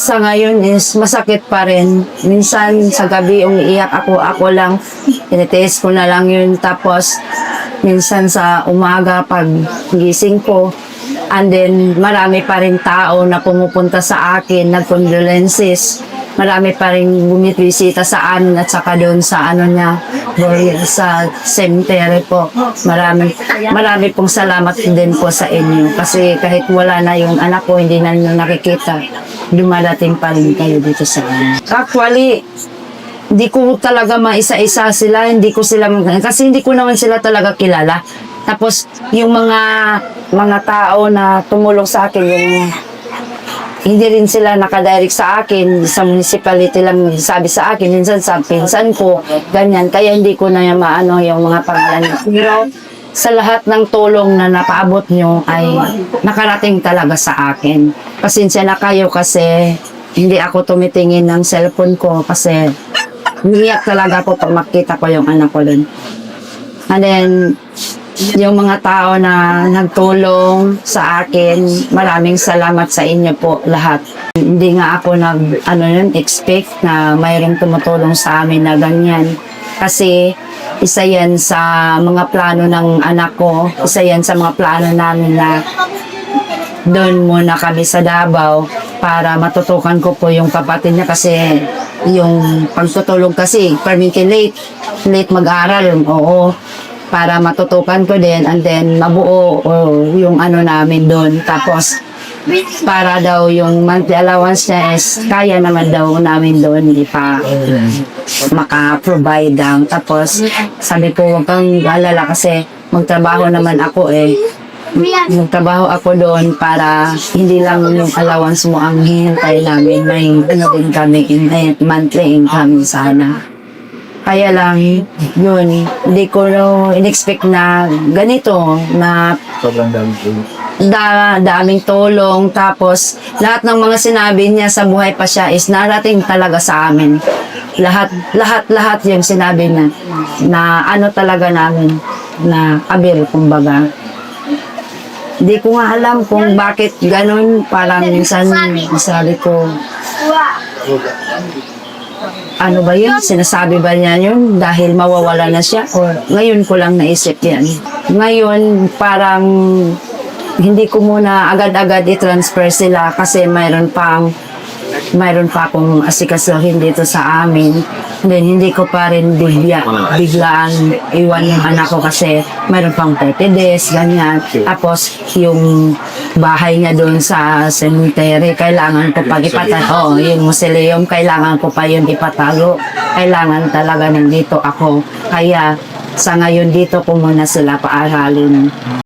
sa ngayon is masakit pa rin. Minsan sa gabi umiiyak ako lang. Tinitest ko na lang yun. Tapos minsan sa umaga pag gising ko, and then marami pa rin tao na pumupunta sa akin, nag-condolences. Marami pa rin bumisita sa amin at saka doon sa sa cemetery po. Marami pong salamat din po sa inyo. Kasi kahit wala na yung anak ko, hindi na nyo nakikita, dumadating pa rin kayo dito sa amin. Actually, hindi ko talaga maisa-isa sila, kasi hindi ko naman sila talaga kilala. Tapos, yung mga tao na tumulong sa akin, hindi rin sila nakadirect sa akin, sa municipality lang sabi sa akin, minsan sa pinsan ko, ganyan. Kaya hindi ko na maano yung mga pangalan. Pero sa lahat ng tulong na napaabot nyo ay nakarating talaga sa akin. Pasensya na kayo kasi hindi ako tumitingin ng cellphone ko kasi umiyak talaga po pag makita ko yung anak ko dun. And then, yung mga tao na nagtulong sa akin, maraming salamat sa inyo po lahat. Hindi nga ako expect na mayroong tumutulong sa amin na ganyan. Kasi isa yan sa mga plano ng anak ko, isa yan sa mga plano namin na doon muna kami sa Davao para matutukan ko po yung kapatid niya kasi yung pagtutulong kasi permanently late mag-aral, oo. Para matutukan ko din and then mabuo yung namin doon. Tapos para daw yung monthly allowance niya is kaya naman daw namin doon, hindi pa maka-provide lang. Tapos sabi ko huwag kang alala kasi magtrabaho naman ako magtrabaho ako doon para hindi lang yung allowance mo ang hihintay namin, may din kami monthly income sana. Kaya lang, yun, hindi ko in-expect na ganito, na Sobrang daming tulong. Tapos, lahat ng mga sinabi niya sa buhay pa siya is narating talaga sa amin. Lahat yung sinabi niya, na talaga namin, na abil, kumbaga. Hindi ko nga alam kung bakit ganun, parang minsan sabi ko, ano ba yun? Sinasabi ba niya yun dahil mawawala na siya? O ngayon ko lang naisip yan. Ngayon, parang hindi ko muna agad-agad i-transfer sila kasi mayroon pa akong asikasuhin dito sa amin. Then, hindi ko pa rin biglaan iwan yung anak ko kasi mayroon pang 30 days, ganyan. Tapos, yung bahay niya doon sa cemetery, kailangan ko pag ipatago. Yung mausoleum, kailangan ko pa yun ipatago. Kailangan talaga nandito ako. Kaya, sa ngayon dito ko muna sila paaralin.